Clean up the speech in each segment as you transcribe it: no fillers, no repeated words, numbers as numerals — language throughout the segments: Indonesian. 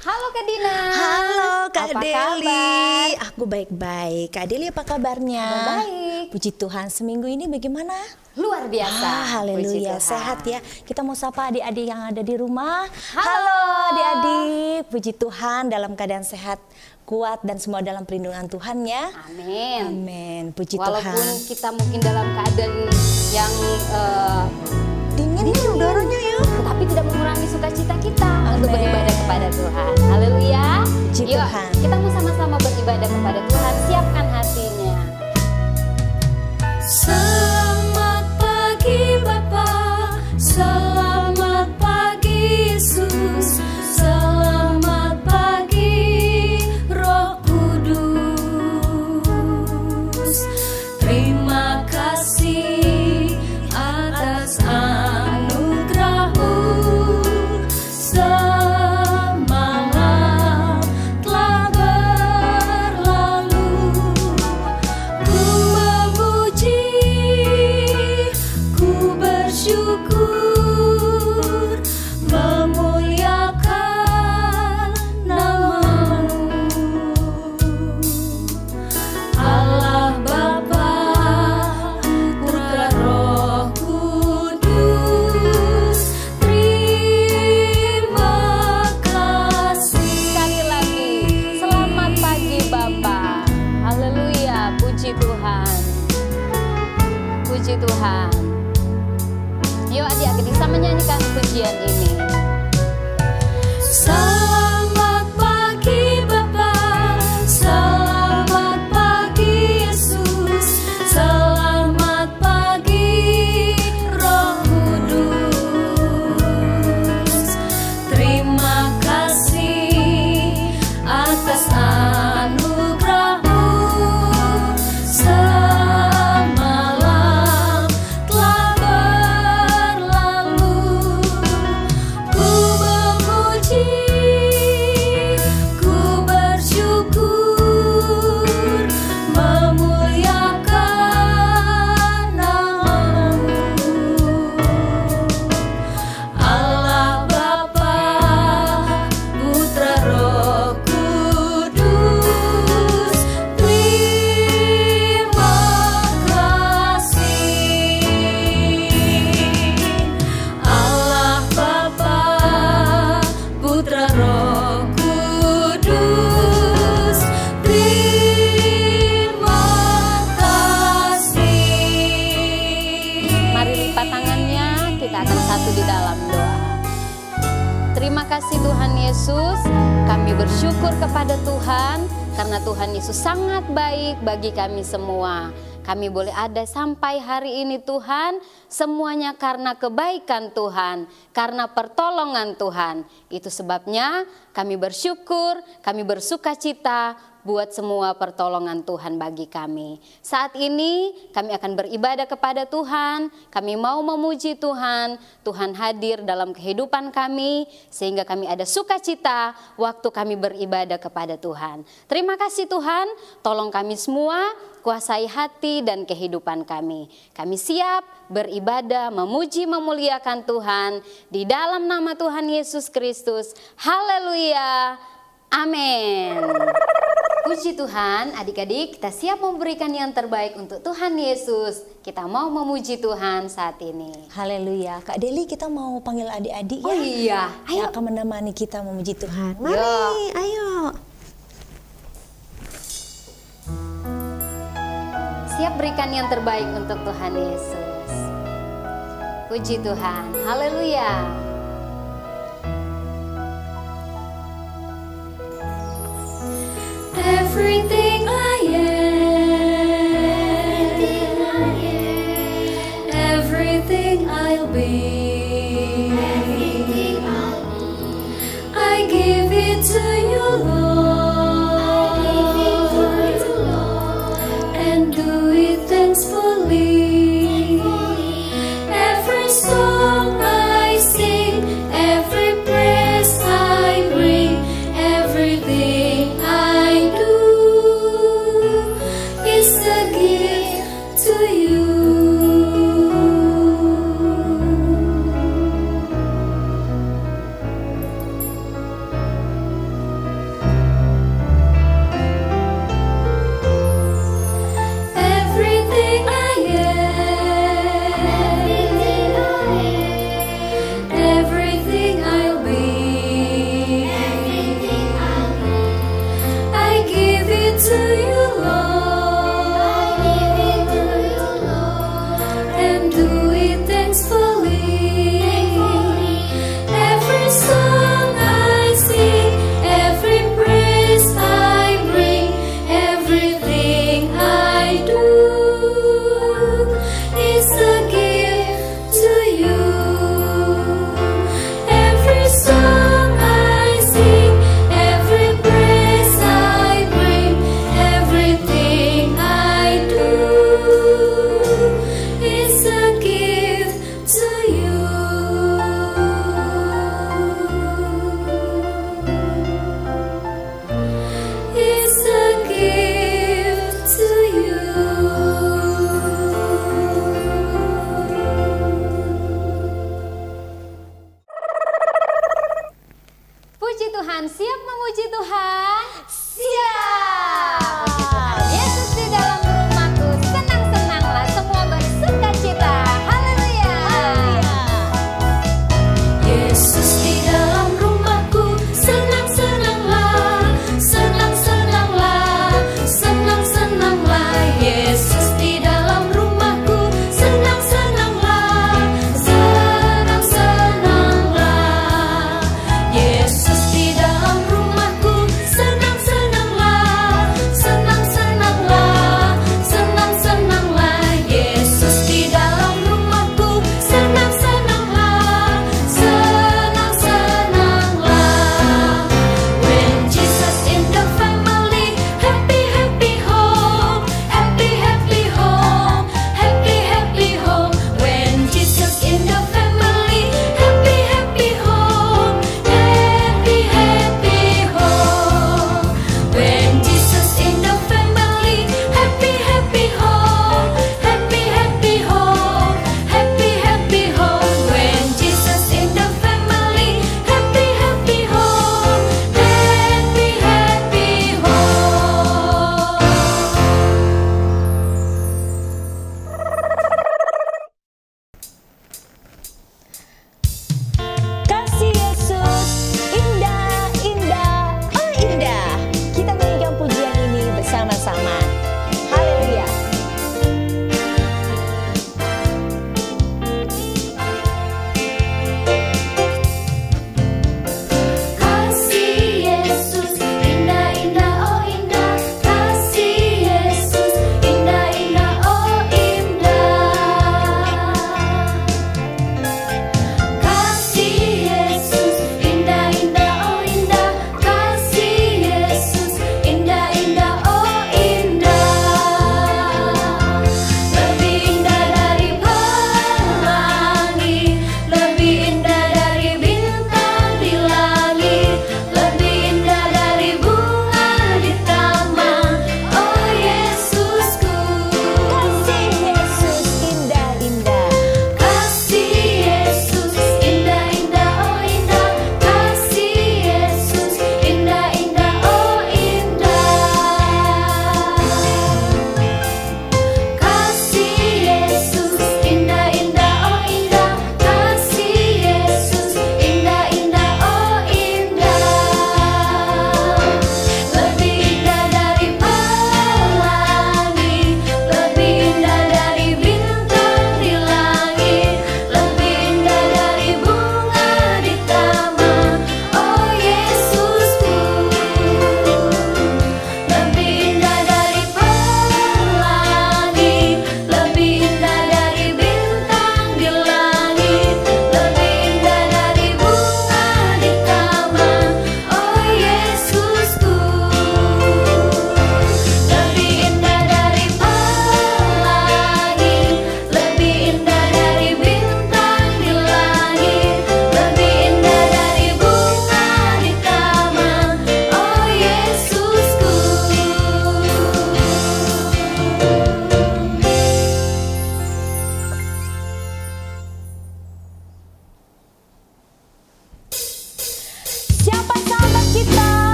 Halo Kak Dina. Halo Kak Apa Deli. kabar? Aku baik-baik. Kak Deli apa kabarnya? Baik. Puji Tuhan, seminggu ini bagaimana? Luar biasa. Haleluya, Puji Tuhan. sehat ya. Kita mau sapa adik-adik yang ada di rumah. Halo. Adik-adik, puji Tuhan dalam keadaan sehat, kuat dan semua dalam perlindungan Tuhan ya. Amin. Amin, puji Walaupun Tuhan. kita mungkin dalam keadaan yang Dingin ya udaranya ya. tapi tidak mengurangi sukacita kita untuk Amin. beribadah kepada Tuhan. Haleluya. Puji Yuk, Tuhan. kita mau sama-sama beribadah kepada Tuhan. Siapkan hatinya. Selamat pagi Bapa, selamat pagi Yesus, selamat pagi Roh Kudus. Terima kasih atas anugerah-Mu. Semalam telah berlalu, ku memuji, ku bersyukur, memuliakan nama-Mu. Allah Bapa, Putra Roh Kudus, terima kasih. Sekali lagi, selamat pagi Bapa. Haleluya, puji Tuhan. Puji Tuhan. Yuk adik-adik kita menyanyikan pujian ini. Selamat pagi Bapa, selamat pagi Yesus, selamat pagi Roh Kudus. Terima kasih atas anugerah-Mu. Semalam telah berlalu, ku memuji, ku bersyukur, memuliakan nama-Mu. Allah Bapa, Putra Roh Kudus, terima kasih. Allah Bapa, Putra Roh Kudus, terima kasih. Mari lipat tangannya, kita akan satu di dalam doa. Terima kasih Tuhan Yesus, kami bersyukur kepada Tuhan karena Tuhan Yesus sangat baik bagi kami semua. Kami boleh ada sampai hari ini Tuhan, semuanya karena kebaikan Tuhan, karena pertolongan Tuhan. Itu sebabnya kami bersyukur, kami bersukacita buat semua pertolongan Tuhan bagi kami. Saat ini kami akan beribadah kepada Tuhan, kami mau memuji Tuhan, Tuhan hadir dalam kehidupan kami, sehingga kami ada sukacita waktu kami beribadah kepada Tuhan. Terima kasih Tuhan, tolong kami semua, kuasai hati dan kehidupan kami. Kami siap beribadah, memuji, memuliakan Tuhan, di dalam nama Tuhan Yesus Kristus. Haleluya, amin. Puji Tuhan, adik-adik, kita siap memberikan yang terbaik untuk Tuhan Yesus. Kita mau memuji Tuhan saat ini. Haleluya. Kak Deli, kita mau panggil adik-adik Oh ya. iya, Yang akan menemani kita memuji Tuhan. Yuk. Mari, ayo. Siap berikan yang terbaik untuk Tuhan Yesus. Puji Tuhan, haleluya. Everything I am, everything I'll be, I give it to you, Lord, and do it thankfully. Every song I sing, every praise I bring, everything I do is a gift to you.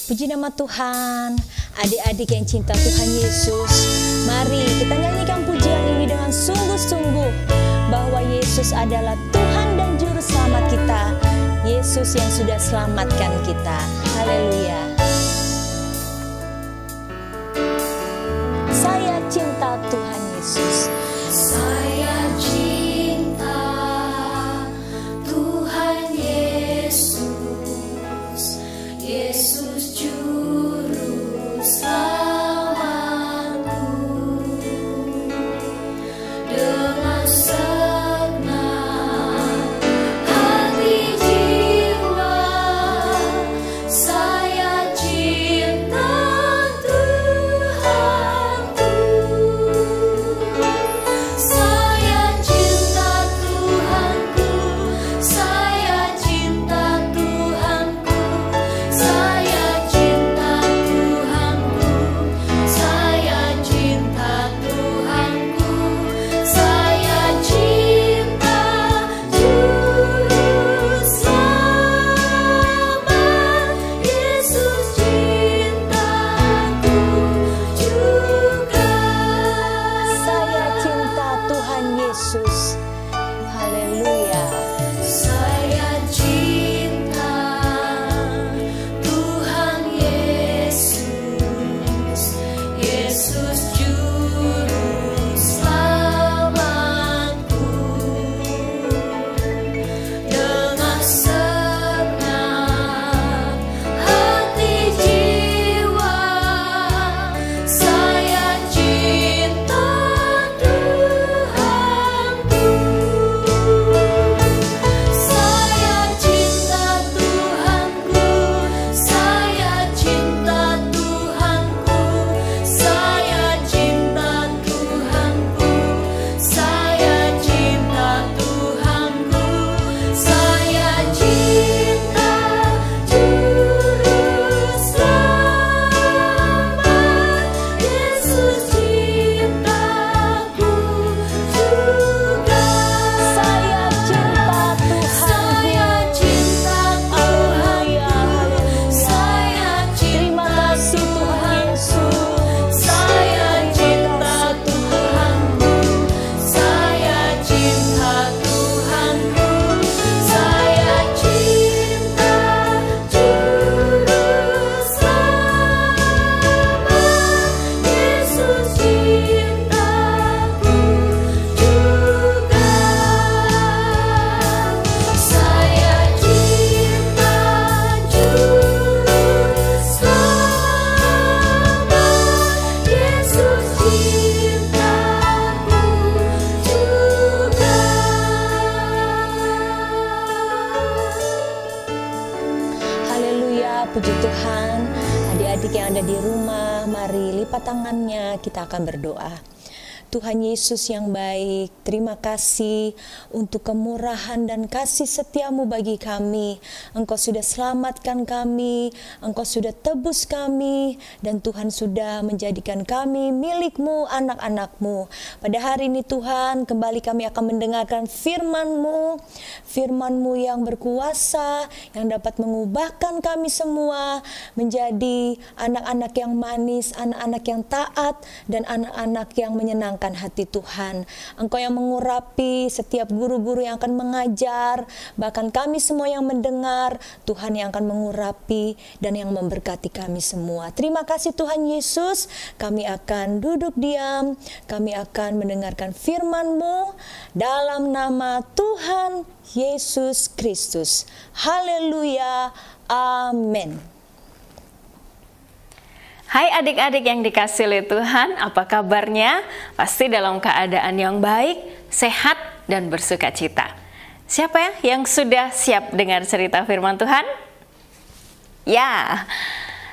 Puji nama Tuhan. Adik-adik yang cinta Tuhan Yesus, mari kita nyanyikan pujian ini dengan sungguh-sungguh bahwa Yesus adalah Tuhan dan Juru Selamat kita. Yesus yang sudah selamatkan kita. Haleluya. Saya cinta Tuhan Yesus. Saya cinta Tuhan Yesus, Yesus Juru Selamatku. Dengan segenap hati jiwa, saya cinta Tuhanku. Saya cinta Tuhanku, saya cinta Tuhanku, saya cinta Tuhanku, saya cinta Tuhanku, saya cinta Juru Selamat. Yesus cintaku juga. Saya cinta Tuhan Yesus. Haleluya. Saya cinta Tuhan Yesus, Yesus Juru Selamatku. Dengan segenap hati jiwa, saya cinta Tuhanku. Saya cinta Tuhanku, saya cinta Tuhanku, saya cinta Tuhanku, saya cinta Tuhanku, saya cinta Juru Selamat. Yesus cintaku juga. Saya cinta Haleluya, puji Tuhan. Adik-adik yang ada di rumah, mari lipat tangannya, kita akan berdoa. Tuhan Yesus yang baik, terima kasih untuk kemurahan dan kasih setiamu bagi kami. Engkau sudah selamatkan kami, Engkau sudah tebus kami, dan Tuhan sudah menjadikan kami milik-Mu, anak-anak-Mu. Pada hari ini Tuhan, kembali kami akan mendengarkan firman-Mu, firman-Mu yang berkuasa, yang dapat mengubahkan kami semua menjadi anak-anak yang manis, anak-anak yang taat, dan anak-anak yang menyenangkan hati Tuhan. Engkau yang mengurapi setiap guru-guru yang akan mengajar, bahkan kami semua yang mendengar, Tuhan yang akan mengurapi dan yang memberkati kami semua. Terima kasih Tuhan Yesus, kami akan duduk diam, kami akan mendengarkan firman-Mu dalam nama Tuhan Yesus Kristus. Haleluya, amin. Hai adik-adik yang dikasihi oleh Tuhan, apa kabarnya? Pasti dalam keadaan yang baik, sehat, dan bersuka cita. Siapa ya yang sudah siap dengar cerita firman Tuhan? Ya,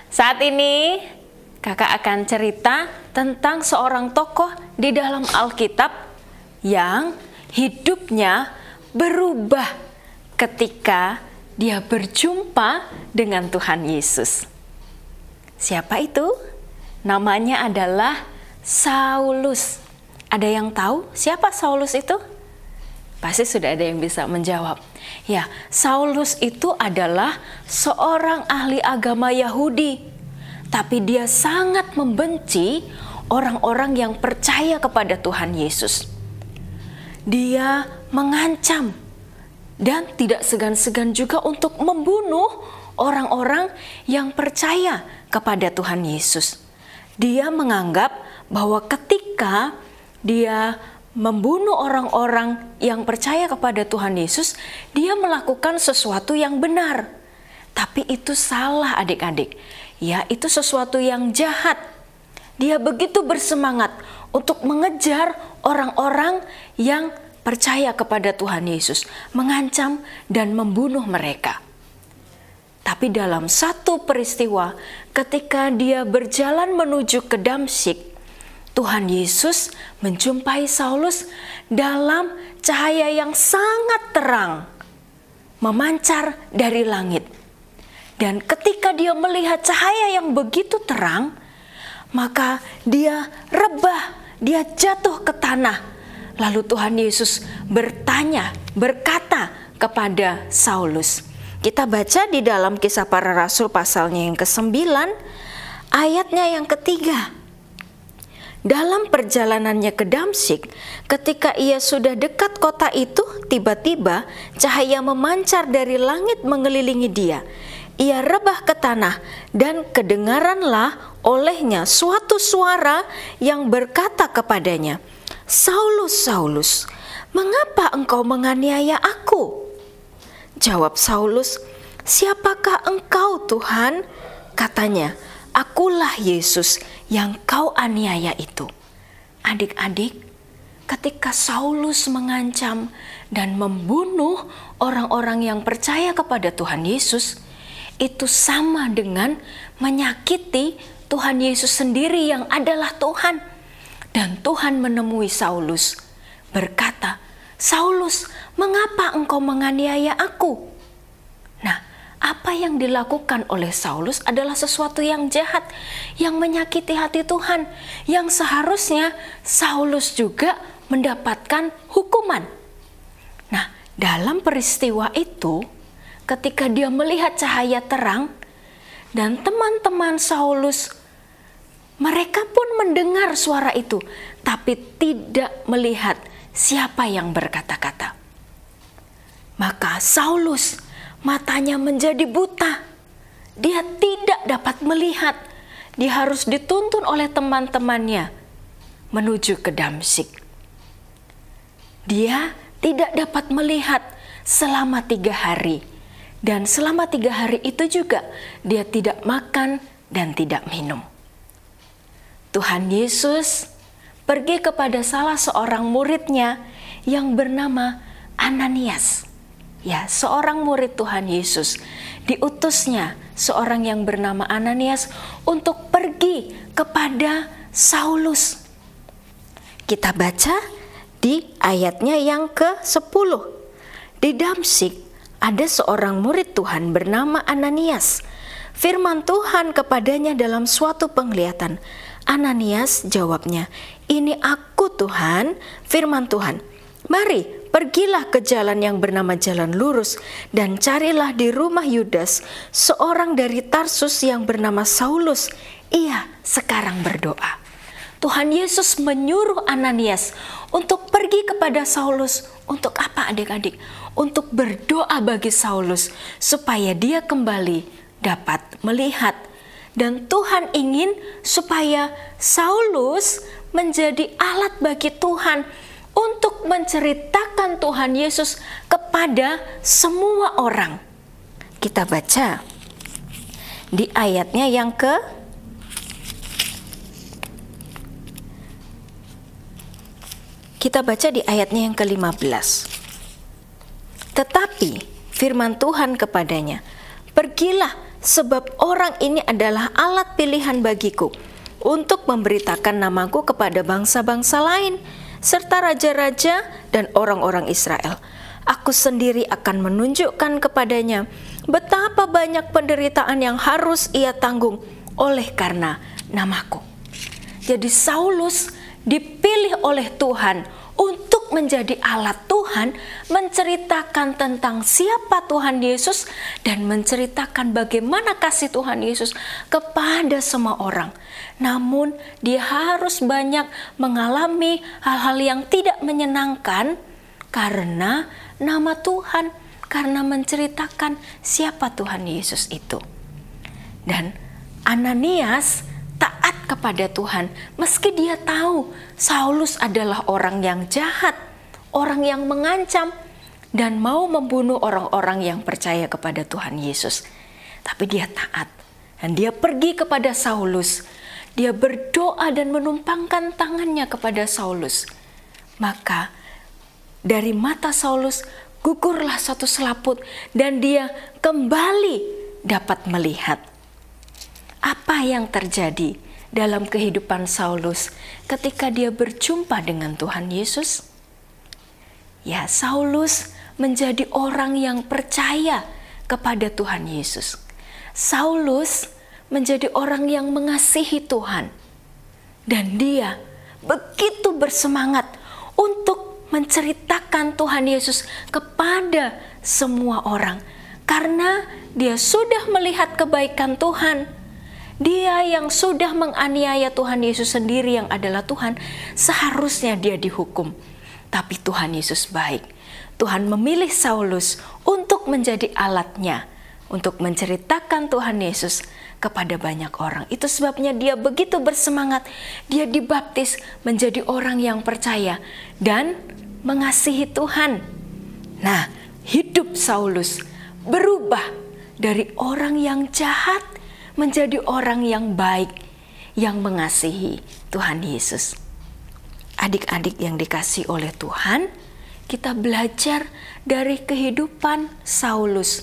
saat ini kakak akan cerita tentang seorang tokoh di dalam Alkitab yang hidupnya berubah ketika dia berjumpa dengan Tuhan Yesus. Siapa itu? Namanya adalah Saulus. Ada yang tahu siapa Saulus itu? Pasti sudah ada yang bisa menjawab. Ya, Saulus itu adalah seorang ahli agama Yahudi, tapi dia sangat membenci orang-orang yang percaya kepada Tuhan Yesus. Dia mengancam dan tidak segan-segan juga untuk membunuh orang-orang yang percaya kepada Tuhan Yesus. Dia menganggap bahwa ketika dia membunuh orang-orang yang percaya kepada Tuhan Yesus, dia melakukan sesuatu yang benar. Tapi itu salah, adik-adik. Ya, itu sesuatu yang jahat. Dia begitu bersemangat untuk mengejar orang-orang yang percaya kepada Tuhan Yesus, mengancam dan membunuh mereka. Tapi dalam satu peristiwa, ketika dia berjalan menuju ke Damsyik, Tuhan Yesus menjumpai Saulus dalam cahaya yang sangat terang, memancar dari langit. Dan ketika dia melihat cahaya yang begitu terang, maka dia rebah, dia jatuh ke tanah. Lalu Tuhan Yesus berkata kepada Saulus. Kita baca di dalam Kisah Para Rasul pasalnya yang ke-9, ayatnya yang ke-3. Dalam perjalanannya ke Damsyik, ketika ia sudah dekat kota itu, tiba-tiba cahaya memancar dari langit mengelilingi dia. Ia rebah ke tanah dan kedengaranlah olehnya suatu suara yang berkata kepadanya, "Saulus, Saulus, mengapa engkau menganiaya aku?" Jawab Saulus, "Siapakah engkau, Tuhan?" Katanya, "Akulah Yesus yang kau aniaya itu." Adik-adik, ketika Saulus mengancam dan membunuh orang-orang yang percaya kepada Tuhan Yesus, itu sama dengan menyakiti Tuhan Yesus sendiri yang adalah Tuhan. Dan Tuhan menemui Saulus, berkata, "Saulus, mengapa engkau menganiaya aku?" Nah, apa yang dilakukan oleh Saulus adalah sesuatu yang jahat, yang menyakiti hati Tuhan, yang seharusnya Saulus juga mendapatkan hukuman. Nah, dalam peristiwa itu, ketika dia melihat cahaya terang, dan teman-teman Saulus, mereka pun mendengar suara itu, tapi tidak melihat siapa yang berkata-kata. Maka Saulus matanya menjadi buta. Dia tidak dapat melihat. Dia harus dituntun oleh teman-temannya menuju ke Damsyik. Dia tidak dapat melihat selama 3 hari. Dan selama 3 hari itu juga dia tidak makan dan tidak minum. Tuhan Yesus pergi kepada salah seorang muridnya yang bernama Ananias. Ya, seorang murid Tuhan Yesus, diutusnya seorang yang bernama Ananias untuk pergi kepada Saulus. Kita baca di ayatnya yang ke-10. Di Damsyik ada seorang murid Tuhan bernama Ananias. Firman Tuhan kepadanya dalam suatu penglihatan. Ananias jawabnya, "Ini aku, Tuhan." Firman Tuhan, "Mari, pergilah ke jalan yang bernama Jalan Lurus dan carilah di rumah Yudas seorang dari Tarsus yang bernama Saulus. Ia sekarang berdoa." Tuhan Yesus menyuruh Ananias untuk pergi kepada Saulus. Untuk apa, adik-adik? Untuk berdoa bagi Saulus supaya dia kembali dapat melihat. Dan Tuhan ingin supaya Saulus menjadi alat bagi Tuhan untuk menceritakan Tuhan Yesus kepada semua orang. Kita baca di ayatnya yang Kita baca di ayatnya yang ke-15. Tetapi firman Tuhan kepadanya, "Pergilah, sebab orang ini adalah alat pilihan bagiku untuk memberitakan namaku kepada bangsa-bangsa lain, serta raja-raja dan orang-orang Israel. Aku sendiri akan menunjukkan kepadanya betapa banyak penderitaan yang harus ia tanggung oleh karena namaku." Jadi Saulus dipilih oleh Tuhan untuk menjadi alat Tuhan, menceritakan tentang siapa Tuhan Yesus dan menceritakan bagaimana kasih Tuhan Yesus kepada semua orang. Namun dia harus banyak mengalami hal-hal yang tidak menyenangkan karena nama Tuhan, karena menceritakan siapa Tuhan Yesus itu. Dan Ananias taat kepada Tuhan meski dia tahu Saulus adalah orang yang jahat, orang yang mengancam dan mau membunuh orang-orang yang percaya kepada Tuhan Yesus. Tapi dia taat dan dia pergi kepada Saulus. Dia berdoa dan menumpangkan tangannya kepada Saulus. Maka dari mata Saulus gugurlah satu selaput dan dia kembali dapat melihat. Apa yang terjadi dalam kehidupan Saulus ketika dia berjumpa dengan Tuhan Yesus? Ya, Saulus menjadi orang yang percaya kepada Tuhan Yesus. Saulus menjadi orang yang mengasihi Tuhan. Dan dia begitu bersemangat untuk menceritakan Tuhan Yesus kepada semua orang. Karena dia sudah melihat kebaikan Tuhan. Dia yang sudah menganiaya Tuhan Yesus sendiri yang adalah Tuhan, seharusnya dia dihukum. Tapi Tuhan Yesus baik. Tuhan memilih Saulus untuk menjadi alatnya, untuk menceritakan Tuhan Yesus kepada banyak orang. Itu sebabnya dia begitu bersemangat. Dia dibaptis menjadi orang yang percaya dan mengasihi Tuhan. Nah, hidup Saulus berubah dari orang yang jahat menjadi orang yang baik, yang mengasihi Tuhan Yesus. Adik-adik yang dikasihi oleh Tuhan, kita belajar dari kehidupan Saulus.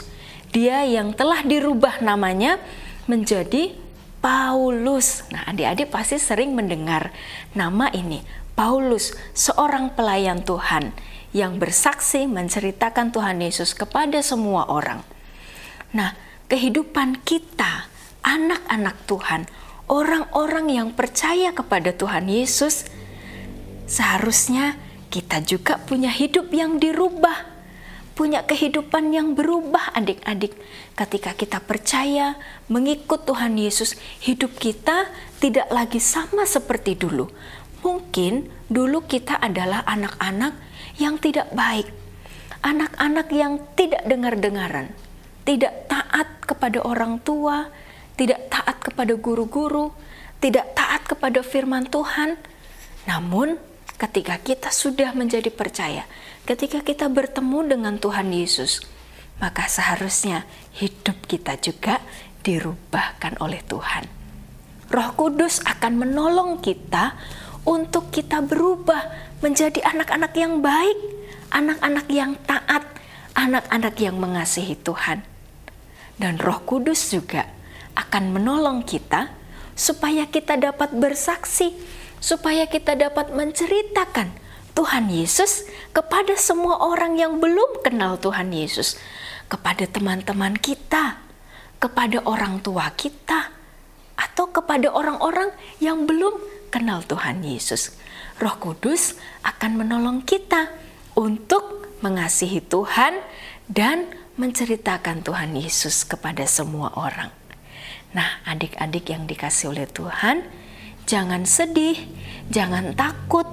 Dia yang telah dirubah namanya menjadi Paulus. Nah, adik-adik pasti sering mendengar nama ini, Paulus, seorang pelayan Tuhan yang bersaksi menceritakan Tuhan Yesus kepada semua orang. Nah, kehidupan kita, anak-anak Tuhan, orang-orang yang percaya kepada Tuhan Yesus, seharusnya kita juga punya hidup yang dirubah, punya kehidupan yang berubah adik-adik. Ketika kita percaya mengikut Tuhan Yesus, hidup kita tidak lagi sama seperti dulu. Mungkin dulu kita adalah anak-anak yang tidak baik, anak-anak yang tidak dengar-dengaran, tidak taat kepada orang tua, tidak taat kepada guru-guru, tidak taat kepada firman Tuhan. Namun ketika kita sudah menjadi percaya, ketika kita bertemu dengan Tuhan Yesus, maka seharusnya hidup kita juga dirubahkan oleh Tuhan. Roh Kudus akan menolong kita untuk kita berubah menjadi anak-anak yang baik, anak-anak yang taat, anak-anak yang mengasihi Tuhan. Dan Roh Kudus juga akan menolong kita supaya kita dapat bersaksi, supaya kita dapat menceritakan Tuhan Yesus kepada semua orang yang belum kenal Tuhan Yesus, kepada teman-teman kita, kepada orang tua kita, atau kepada orang-orang yang belum kenal Tuhan Yesus. Roh Kudus akan menolong kita untuk mengasihi Tuhan dan menceritakan Tuhan Yesus kepada semua orang. Nah, adik-adik yang dikasihi oleh Tuhan, jangan sedih, jangan takut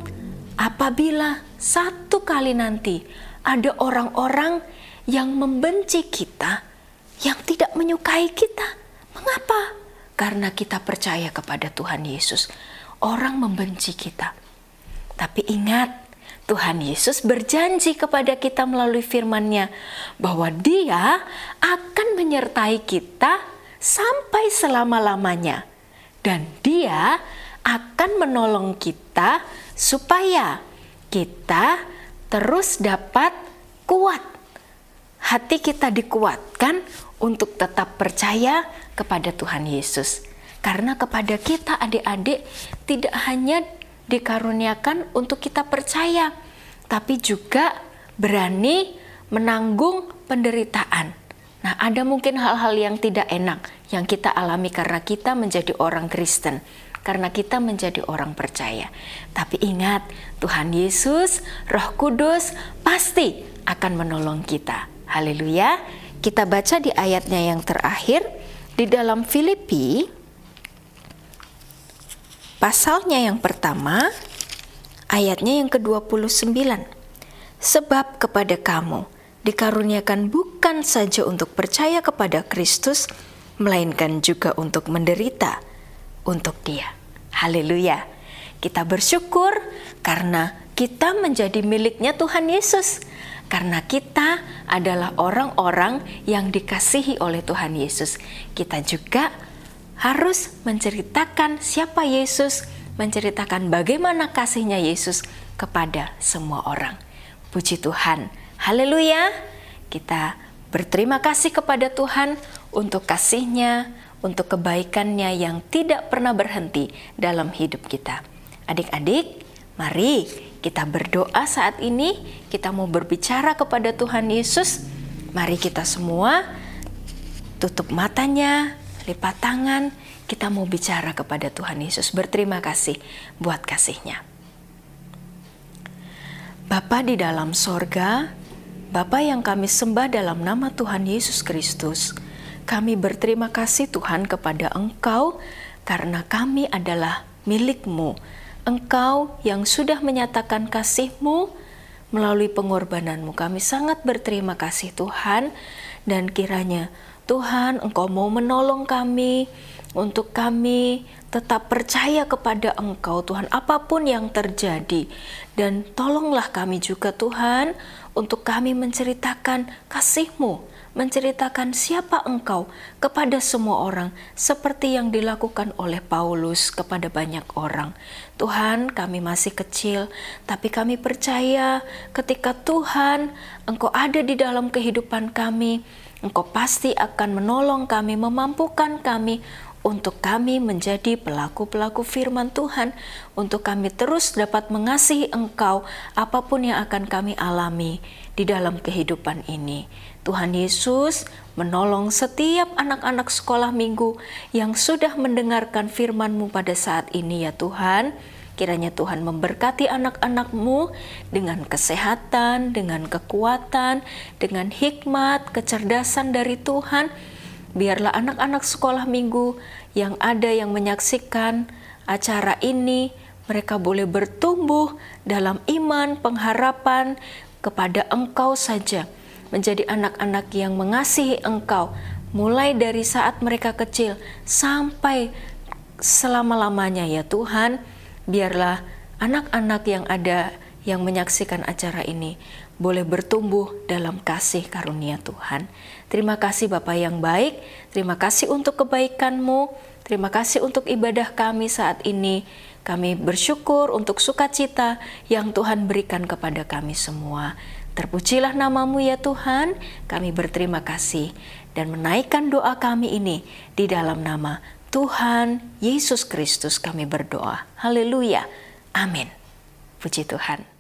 apabila satu kali nanti ada orang-orang yang membenci kita, yang tidak menyukai kita. Mengapa? Karena kita percaya kepada Tuhan Yesus. Orang membenci kita. Tapi ingat, Tuhan Yesus berjanji kepada kita melalui firman-Nya bahwa Dia akan menyertai kita sampai selama-lamanya. Dan Dia akan menolong kita supaya kita terus dapat kuat. Hati kita dikuatkan untuk tetap percaya kepada Tuhan Yesus. Karena kepada kita adik-adik tidak hanya dikaruniakan untuk kita percaya, tapi juga berani menanggung penderitaan. Nah, ada mungkin hal-hal yang tidak enak yang kita alami karena kita menjadi orang Kristen. karena kita menjadi orang percaya. Tapi ingat, Tuhan Yesus, Roh Kudus pasti akan menolong kita. Haleluya. Kita baca di ayatnya yang terakhir di dalam Filipi pasalnya yang pertama, ayatnya yang ke-29. Sebab kepada kamu dikaruniakan bukan saja untuk percaya kepada Kristus, melainkan juga untuk menderita untuk Dia. Haleluya. Kita bersyukur karena kita menjadi miliknya Tuhan Yesus. Karena kita adalah orang-orang yang dikasihi oleh Tuhan Yesus. Kita juga harus menceritakan siapa Yesus, menceritakan bagaimana kasihnya Yesus kepada semua orang. Puji Tuhan. Haleluya. Kita berterima kasih kepada Tuhan untuk kasih-Nya, untuk kebaikan-Nya yang tidak pernah berhenti dalam hidup kita. Adik-adik, mari kita berdoa saat ini. Kita mau berbicara kepada Tuhan Yesus. Mari kita semua tutup matanya, lipat tangan. Kita mau bicara kepada Tuhan Yesus. Berterima kasih buat kasih-Nya. Bapa di dalam sorga, Bapa yang kami sembah dalam nama Tuhan Yesus Kristus, kami berterima kasih Tuhan kepada Engkau karena kami adalah milik-Mu. Engkau yang sudah menyatakan kasih-Mu melalui pengorbanan-Mu. Kami sangat berterima kasih Tuhan, dan kiranya Tuhan Engkau mau menolong kami untuk kami tetap percaya kepada Engkau Tuhan apapun yang terjadi. Dan tolonglah kami juga Tuhan untuk kami menceritakan kasih-Mu, menceritakan siapa Engkau kepada semua orang seperti yang dilakukan oleh Paulus kepada banyak orang. Tuhan, kami masih kecil, tapi kami percaya ketika Tuhan Engkau ada di dalam kehidupan kami, Engkau pasti akan menolong kami, memampukan kami untuk kami menjadi pelaku-pelaku firman Tuhan, untuk kami terus dapat mengasihi Engkau apapun yang akan kami alami di dalam kehidupan ini. Tuhan Yesus menolong setiap anak-anak sekolah minggu yang sudah mendengarkan firman-Mu pada saat ini ya Tuhan. Kiranya Tuhan memberkati anak-anak-Mu dengan kesehatan, dengan kekuatan, dengan hikmat, kecerdasan dari Tuhan. Biarlah anak-anak sekolah minggu yang ada yang menyaksikan acara ini, mereka boleh bertumbuh dalam iman, pengharapan kepada Engkau saja. Menjadi anak-anak yang mengasihi Engkau, mulai dari saat mereka kecil sampai selama-lamanya ya Tuhan. Biarlah anak-anak yang ada yang menyaksikan acara ini boleh bertumbuh dalam kasih karunia Tuhan. Terima kasih Bapa yang baik, terima kasih untuk kebaikan-Mu, terima kasih untuk ibadah kami saat ini. Kami bersyukur untuk sukacita yang Tuhan berikan kepada kami semua. Terpujilah nama-Mu ya Tuhan, kami berterima kasih dan menaikkan doa kami ini di dalam nama Tuhan Yesus Kristus kami berdoa. Haleluya. Amin. Puji Tuhan.